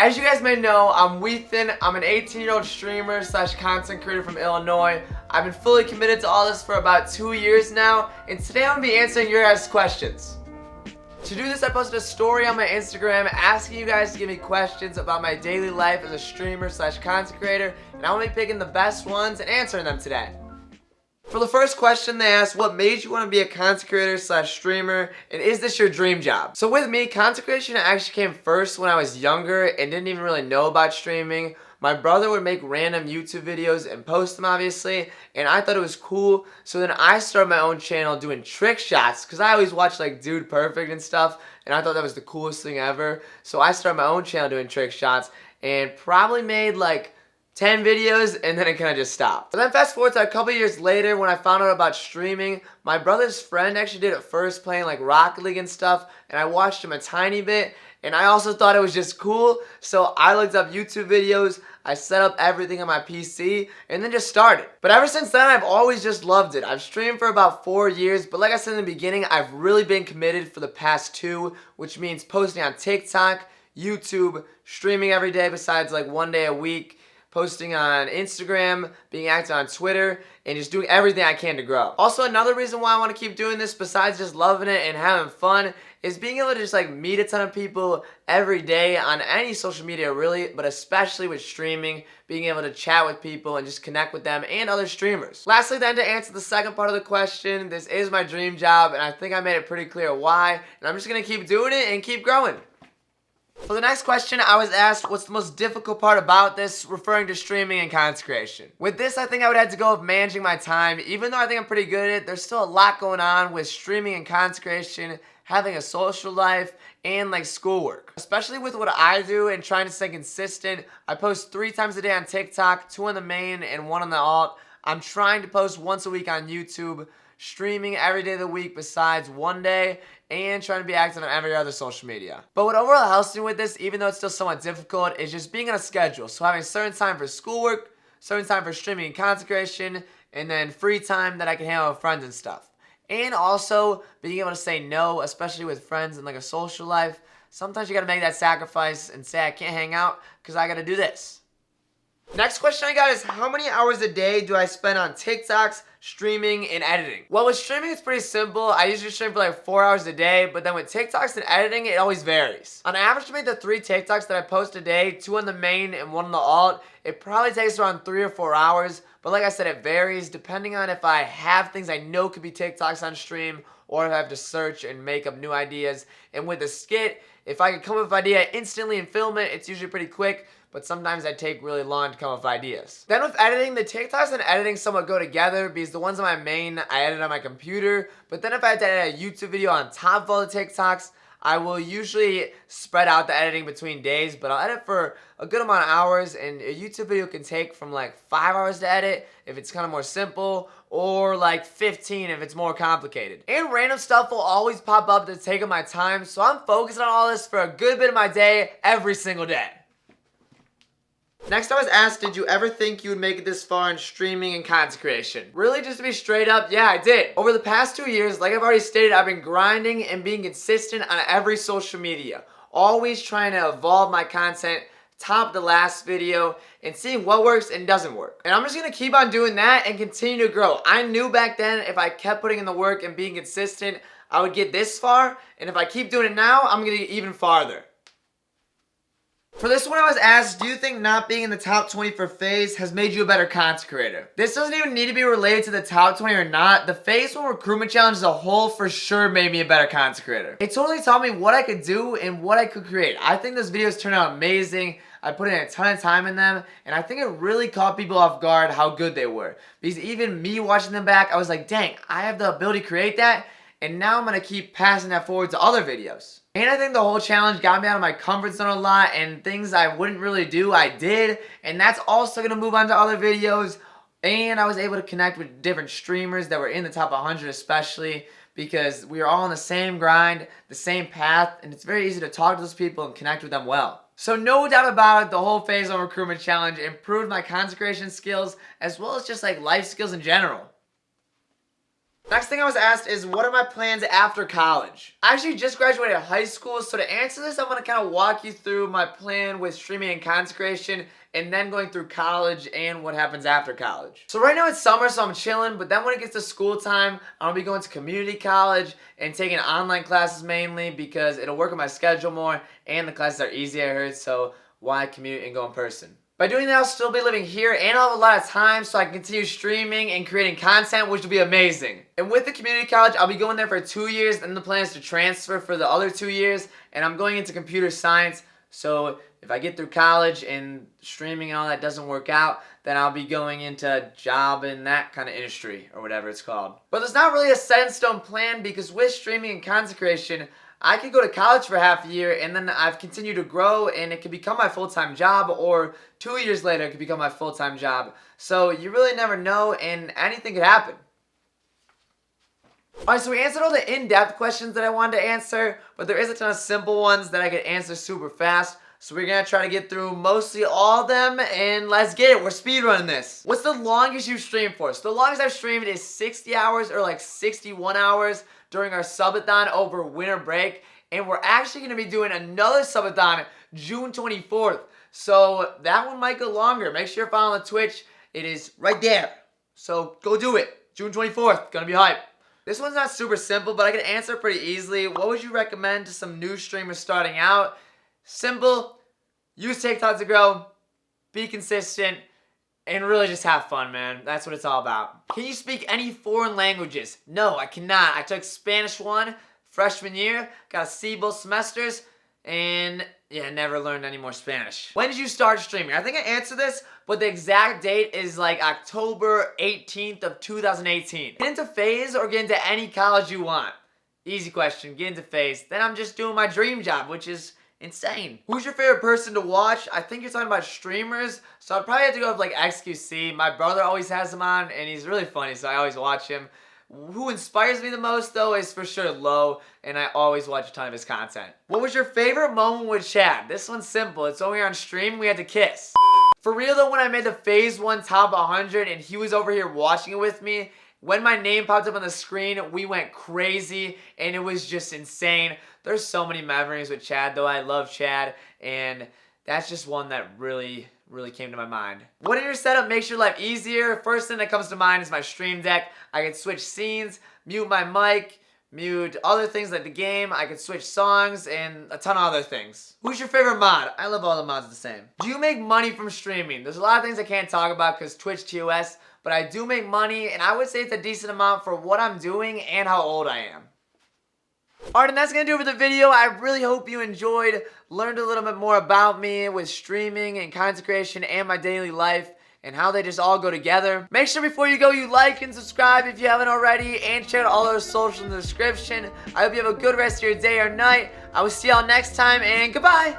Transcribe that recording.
As you guys may know, I'm Weathan. I'm an 18-year-old streamer slash content creator from Illinois. I've been fully committed to all this for about 2 years now, and today I'm going to be answering your guys' questions. To do this, I posted a story on my Instagram asking you guys to give me questions about my daily life as a streamer slash content creator, and I'm going to be picking the best ones and answering them today. For the first question, they asked, what made you want to be a content creator slash streamer, and is this your dream job? So with me, content creation actually came first when I was younger and didn't even really know about streaming. My brother would make random YouTube videos and post them, obviously, and I thought it was cool. So then I started my own channel doing trick shots, because I always watched like Dude Perfect and stuff, and I thought that was the coolest thing ever. So I started my own channel doing trick shots and probably made like 10 videos, and then it kind of just stopped. But then fast forward to a couple years later when I found out about streaming. My brother's friend actually did it first, playing like Rocket League and stuff, and I watched him a tiny bit, and I also thought it was just cool, so I looked up YouTube videos, I set up everything on my PC, and then just started. But ever since then, I've always just loved it. I've streamed for about 4 years, but like I said in the beginning, I've really been committed for the past 2, which means posting on TikTok, YouTube, streaming every day besides like 1 day a week, posting on Instagram, being active on Twitter, and just doing everything I can to grow. Also, another reason why I want to keep doing this, besides just loving it and having fun, is being able to just like meet a ton of people every day on any social media really, but especially with streaming, being able to chat with people and just connect with them and other streamers. Lastly then, to answer the second part of the question, this is my dream job, and I think I made it pretty clear why, and I'm just going to keep doing it and keep growing. For the next question, I was asked, what's the most difficult part about this, referring to streaming and content creation. With this, I think I would have to go with managing my time. Even though I think I'm pretty good at it, there's still a lot going on with streaming and content creation, having a social life, and like schoolwork. Especially with what I do and trying to stay consistent. I post 3 times a day on TikTok, 2 on the main and 1 on the alt. I'm trying to post once a week on YouTube, streaming every day of the week besides 1 day, and trying to be active on every other social media. But what overall helps me with this, even though it's still somewhat difficult, is just being on a schedule. So having a certain time for schoolwork, certain time for streaming and content creation, and then free time that I can hang out with friends and stuff. And also being able to say no, especially with friends and like a social life. Sometimes you gotta make that sacrifice and say I can't hang out because I gotta do this. Next question I got is, how many hours a day do I spend on TikToks, streaming, and editing? Well, with streaming, it's pretty simple. I usually stream for like 4 hours a day, but then with TikToks and editing, it always varies. On average, to make the 3 TikToks that I post a day, 2 on the main and 1 on the alt, it probably takes around 3 or 4 hours. But like I said, it varies depending on if I have things I know could be TikToks on stream, or if I have to search and make up new ideas. And with a skit, if I can come up with an idea instantly and film it, it's usually pretty quick. But sometimes I take really long to come up with ideas. Then with editing, the TikToks and editing somewhat go together, because the ones on my main, I edit on my computer. But then if I have to edit a YouTube video on top of all the TikToks, I will usually spread out the editing between days, but I'll edit for a good amount of hours, and a YouTube video can take from like 5 hours to edit if it's kind of more simple, or like 15 if it's more complicated. And random stuff will always pop up to take up my time, so I'm focused on all this for a good bit of my day every single day. Next, I was asked, did you ever think you would make it this far in streaming and content creation? Really, just to be straight up, yeah, I did. Over the past 2 years, like I've already stated, I've been grinding and being consistent on every social media. Always trying to evolve my content, top the last video, and seeing what works and doesn't work. And I'm just gonna keep on doing that and continue to grow. I knew back then if I kept putting in the work and being consistent, I would get this far, and if I keep doing it now, I'm gonna get even farther. For this one, I was asked, do you think not being in the top 20 for FaZe has made you a better content creator? This doesn't even need to be related to the top 20 or not. The FaZe 1 recruitment challenge as a whole for sure made me a better content creator. It totally taught me what I could do and what I could create. I think those videos turned out amazing. I put in a ton of time in them, and I think it really caught people off guard how good they were. Because even me watching them back, I was like, dang, I have the ability to create that, and now I'm going to keep passing that forward to other videos. And I think the whole challenge got me out of my comfort zone a lot, and things I wouldn't really do, I did. And that's also going to move on to other videos. And I was able to connect with different streamers that were in the top 100 especially, because we are all on the same grind, the same path, and it's very easy to talk to those people and connect with them well. So no doubt about it, the whole FaZe 1 recruitment challenge improved my content creation skills, as well as just like life skills in general. Next thing I was asked is, what are my plans after college? I actually just graduated high school, so to answer this, I'm going to kind of walk you through my plan with streaming and content creation, and then going through college and what happens after college. So right now it's summer, so I'm chilling, but then when it gets to school time, I'm going to be going to community college and taking online classes mainly because it'll work with my schedule more, and the classes are easy, I heard, so why commute and go in person? By doing that, I'll still be living here and I'll have a lot of time so I can continue streaming and creating content, which will be amazing. And with the community college, I'll be going there for 2 years, and the plan is to transfer for the other 2 years, and I'm going into computer science, so if I get through college and streaming and all that doesn't work out, then I'll be going into a job in that kind of industry, or whatever it's called. But there's not really a set in stone plan, because with streaming and content creation, I could go to college for half a year and then I've continued to grow and it could become my full-time job, or 2 years later it could become my full-time job. So you really never know, and anything could happen. Alright, so we answered all the in-depth questions that I wanted to answer, but there is a ton of simple ones that I could answer super fast. So we're going to try to get through mostly all of them, and let's get it. We're speedrunning this. What's the longest you've streamed for? So the longest I've streamed is 60 hours or like 61 hours during our subathon over winter break. And we're actually going to be doing another subathon June 24th. So that one might go longer. Make sure you're following the Twitch. It is right there. So go do it. June 24th. Gonna be hype. This one's not super simple, but I can answer pretty easily. What would you recommend to some new streamers starting out? Simple, use TikTok to grow, be consistent, and really just have fun, man. That's what it's all about. Can you speak any foreign languages? No, I cannot. I took Spanish 1 freshman year, got a C both semesters, and yeah, never learned any more Spanish. When did you start streaming? I think I answered this, but the exact date is like October 18th of 2018. Get into FaZe or get into any college you want? Easy question, get into FaZe. Then I'm just doing my dream job, which is insane. Who's your favorite person to watch? I think you're talking about streamers, so I'd probably have to go with like XQC. My brother always has him on, and he's really funny, so I always watch him. Who inspires me the most, though, is for sure Low, and I always watch a ton of his content. What was your favorite moment with Chad? This one's simple. It's when we were on stream, we had to kiss. For real, though, when I made the FaZe 1 top 100, and he was over here watching it with me, when my name popped up on the screen, we went crazy, and it was just insane. There's so many memories with Chad, though. I love Chad, and that's just one that really came to my mind. What in your setup makes your life easier? First thing that comes to mind is my stream deck. I can switch scenes, mute my mic, mute other things like the game. I can switch songs and a ton of other things. Who's your favorite mod? I love all the mods the same. Do you make money from streaming? There's a lot of things I can't talk about because Twitch TOS, but I do make money, and I would say it's a decent amount for what I'm doing and how old I am. Alright, and that's going to do it for the video. I really hope you enjoyed, learned a little bit more about me with streaming and content creation and my daily life and how they just all go together. Make sure before you go you like and subscribe if you haven't already, and check out all our socials in the description. I hope you have a good rest of your day or night. I will see y'all next time, and goodbye!